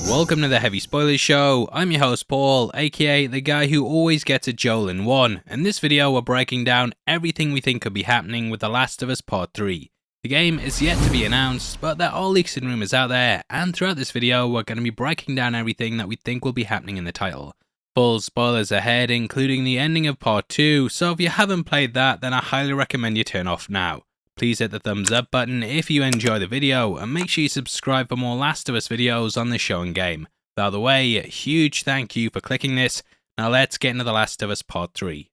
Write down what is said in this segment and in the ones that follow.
welcome to the Heavy Spoilers Show. I'm your host Paul, aka the guy who always gets a Joel in one. In this video we're breaking down everything we think could be happening with The Last of Us Part 3. The game is yet to be announced, but there are leaks and rumours out there, and throughout this video we're going to be breaking down everything that we think will be happening in the title. Full spoilers ahead, including the ending of Part 2, so if you haven't played that then I highly recommend you turn off now. Please hit the thumbs up button if you enjoy the video, and make sure you subscribe for more Last of Us videos on this show and game. By the way, a huge thank you for clicking this. Now let's get into The Last of Us Part 3.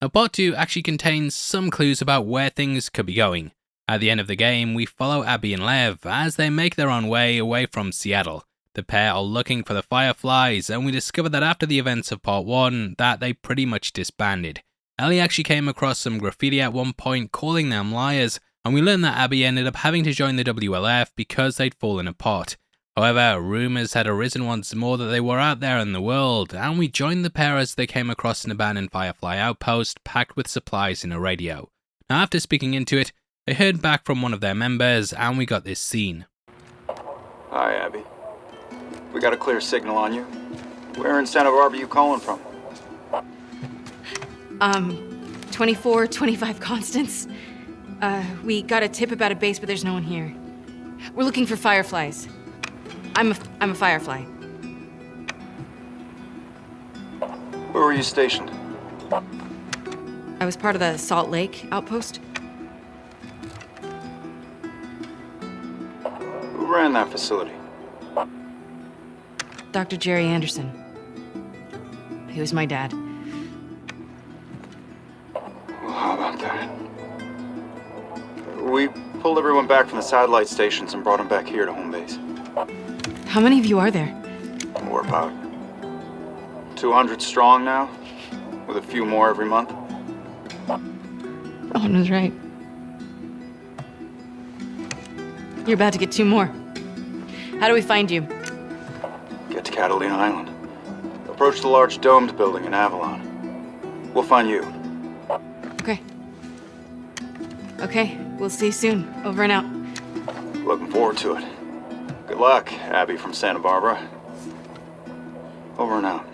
Now Part 2 actually contains some clues about where things could be going. At the end of the game, we follow Abby and Lev as they make their own way away from Seattle. The pair are looking for the Fireflies, and we discover that after the events of Part 1, that they pretty much disbanded. Ellie actually came across some graffiti at one point calling them liars, and we learn that Abby ended up having to join the WLF because they'd fallen apart. However, rumours had arisen once more that they were out there in the world, and we joined the pair as they came across an abandoned Firefly outpost packed with supplies and a radio. Now after speaking into it, they heard back from one of their members, and we got this scene. Hi, Abby. We got a clear signal on you. Where in Santa Barbara are you calling from? 2425 Constance. We got a tip about a base, but there's no one here. We're looking for fireflies. I'm a firefly. Where were you stationed? I was part of the Salt Lake outpost. Who ran that facility? Dr. Jerry Anderson. He was my dad. Well, how about that? We pulled everyone back from the satellite stations and brought them back here to home base. How many of you are there? We're about 200 strong now, with a few more every month. Owen was right. You're about to get 2 more. How do we find you? Get to Catalina Island. Approach the large domed building in Avalon. We'll find you. Okay. Okay, we'll see you soon. Over and out. Looking forward to it. Good luck, Abby from Santa Barbara. Over and out.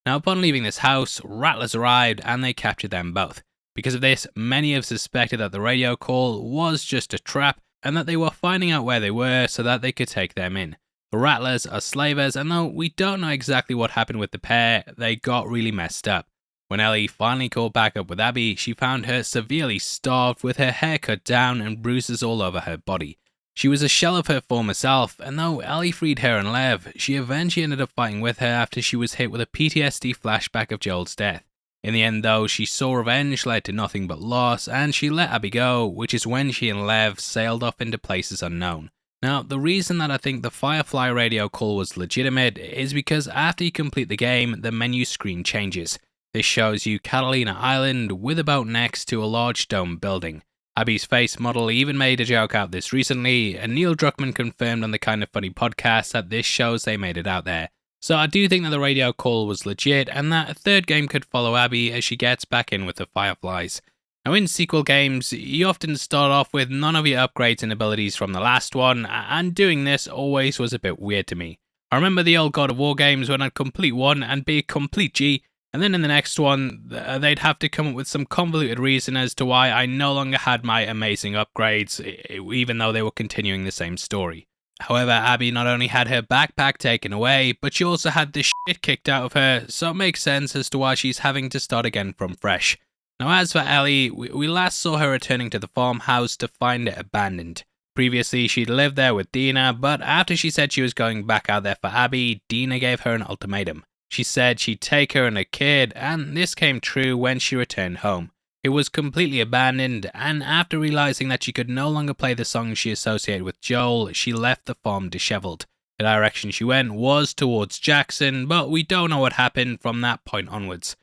Now upon leaving this house, Rattlers arrived and they captured them both. Because of this, many have suspected that the radio call was just a trap and that they were finding out where they were so that they could take them in. The Rattlers are slavers, and though we don't know exactly what happened with the pair, they got really messed up. When Ellie finally caught back up with Abby, she found her severely starved with her hair cut down and bruises all over her body. She was a shell of her former self, and though Ellie freed her and Lev, she eventually ended up fighting with her after she was hit with a PTSD flashback of Joel's death. In the end though, she saw revenge led to nothing but loss, and she let Abby go, which is when she and Lev sailed off into places unknown. Now, the reason that I think the Firefly radio call was legitimate is because after you complete the game, the menu screen changes. This shows you Catalina Island with a boat next to a large dome building. Abby's face model even made a joke out this recently, and Neil Druckmann confirmed on the Kinda Funny podcast that this shows they made it out there. So I do think that the radio call was legit, and that a third game could follow Abby as she gets back in with the Fireflies. Now in sequel games, you often start off with none of your upgrades and abilities from the last one, and doing this always was a bit weird to me. I remember the old God of War games when I'd complete one and be a complete G, and then in the next one, they'd have to come up with some convoluted reason as to why I no longer had my amazing upgrades, even though they were continuing the same story. However, Abby not only had her backpack taken away, but she also had the shit kicked out of her, so it makes sense as to why she's having to start again from fresh. Now as for Ellie, we last saw her returning to the farmhouse to find it abandoned. Previously she'd lived there with Dina, but after she said she was going back out there for Abby, Dina gave her an ultimatum. She said she'd take her and a kid, and this came true when she returned home. It was completely abandoned, and after realizing that she could no longer play the songs she associated with Joel, she left the farm disheveled. The direction she went was towards Jackson, but we don't know what happened from that point onwards.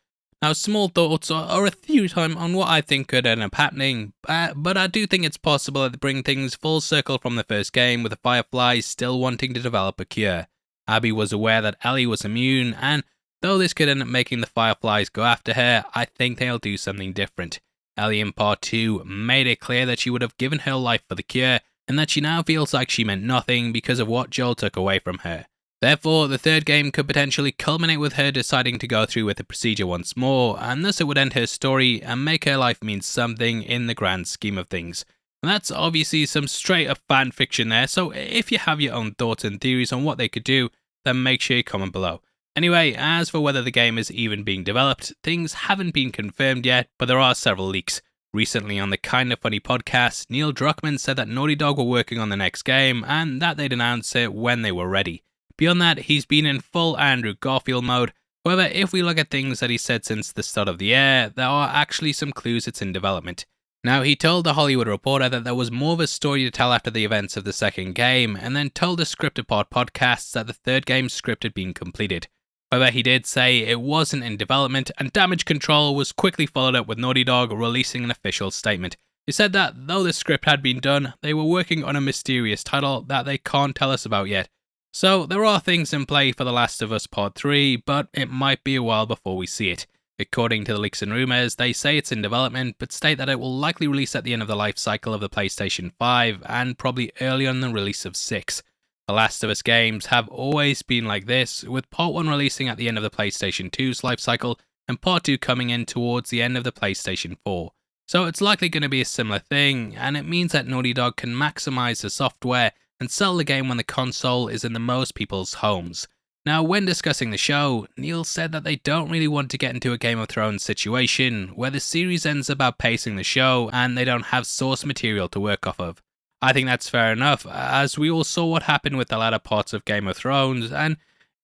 Now, small thoughts or a theory time on what I think could end up happening, but I do think it's possible to bring things full circle from the first game with the Fireflies still wanting to develop a cure. Abby was aware that Ellie was immune, and though this could end up making the Fireflies go after her, I think they'll do something different. Ellie in Part 2 made it clear that she would have given her life for the cure, and that she now feels like she meant nothing because of what Joel took away from her. Therefore, the third game could potentially culminate with her deciding to go through with the procedure once more, and thus it would end her story and make her life mean something in the grand scheme of things. And that's obviously some straight up fan fiction there, so if you have your own thoughts and theories on what they could do, then make sure you comment below. Anyway, as for whether the game is even being developed, things haven't been confirmed yet, but there are several leaks. Recently on the Kinda Funny podcast, Neil Druckmann said that Naughty Dog were working on the next game and that they'd announce it when they were ready. Beyond that, he's been in full Andrew Garfield mode. However, if we look at things that he said since the start of the year, there are actually some clues it's in development. Now, he told The Hollywood Reporter that there was more of a story to tell after the events of the second game, and then told the Scripted Pod podcasts that the third game's script had been completed. However, he did say it wasn't in development, and Damage Control was quickly followed up with Naughty Dog releasing an official statement. He said that though the script had been done, they were working on a mysterious title that they can't tell us about yet. So there are things in play for The Last of Us Part 3, but it might be a while before we see it. According to the leaks and rumours, they say it's in development, but state that it will likely release at the end of the life cycle of the PlayStation 5 and probably earlier on the release of 6. The Last of Us games have always been like this, with Part 1 releasing at the end of the PlayStation 2's life cycle and Part 2 coming in towards the end of the PlayStation 4. So it's likely going to be a similar thing, and it means that Naughty Dog can maximise the software and sell the game when the console is in the most people's homes. Now, when discussing the show, Neil said that they don't really want to get into a Game of Thrones situation where the series ends about pacing the show and they don't have source material to work off of. I think that's fair enough, as we all saw what happened with the latter parts of Game of Thrones, and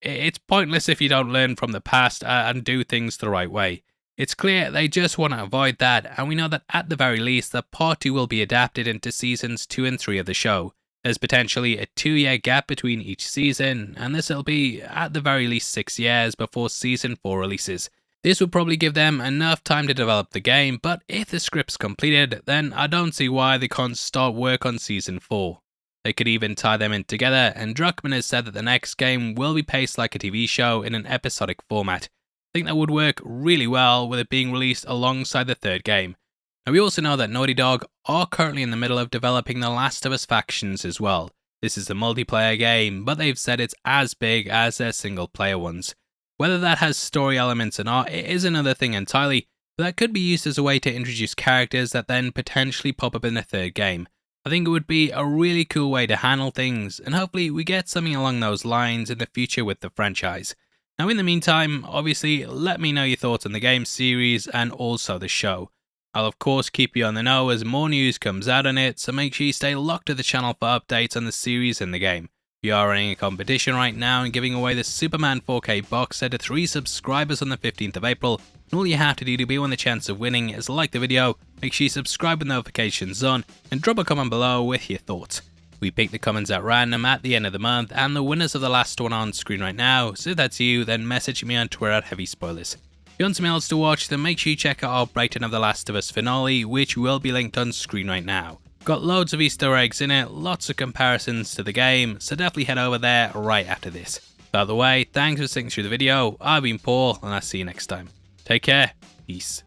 it's pointless if you don't learn from the past and do things the right way. It's clear they just want to avoid that, and we know that at the very least that Part 2 will be adapted into seasons 2 and 3 of the show. There's potentially a 2-year gap between each season, and this will be at the very least 6 years before Season 4 releases. This would probably give them enough time to develop the game, but if the script's completed, then I don't see why they can't start work on Season 4. They could even tie them in together, and Druckmann has said that the next game will be paced like a TV show in an episodic format. I think that would work really well with it being released alongside the third game. Now, we also know that Naughty Dog are currently in the middle of developing The Last of Us Factions as well. This is a multiplayer game, but they've said it's as big as their single player ones. Whether that has story elements or not, it is another thing entirely, but that could be used as a way to introduce characters that then potentially pop up in the third game. I think it would be a really cool way to handle things, and hopefully we get something along those lines in the future with the franchise. Now, in the meantime, obviously, let me know your thoughts on the game series and also the show. I'll of course keep you on the know as more news comes out on it, so make sure you stay locked to the channel for updates on the series and the game. We are running a competition right now and giving away the Superman 4K box set to 3 subscribers on the 15th of April, and all you have to do to be on the chance of winning is like the video, make sure you subscribe with notifications on, and drop a comment below with your thoughts. We pick the comments at random at the end of the month, and the winners of the last one on screen right now, so if that's you, then message me on Twitter at HeavySpoilers. If you want something else to watch, then make sure you check out our breakdown of The Last of Us finale, which will be linked on screen right now. Got loads of Easter eggs in it, lots of comparisons to the game, so definitely head over there right after this. By the way, thanks for sticking through the video, I've been Paul, and I'll see you next time. Take care, peace.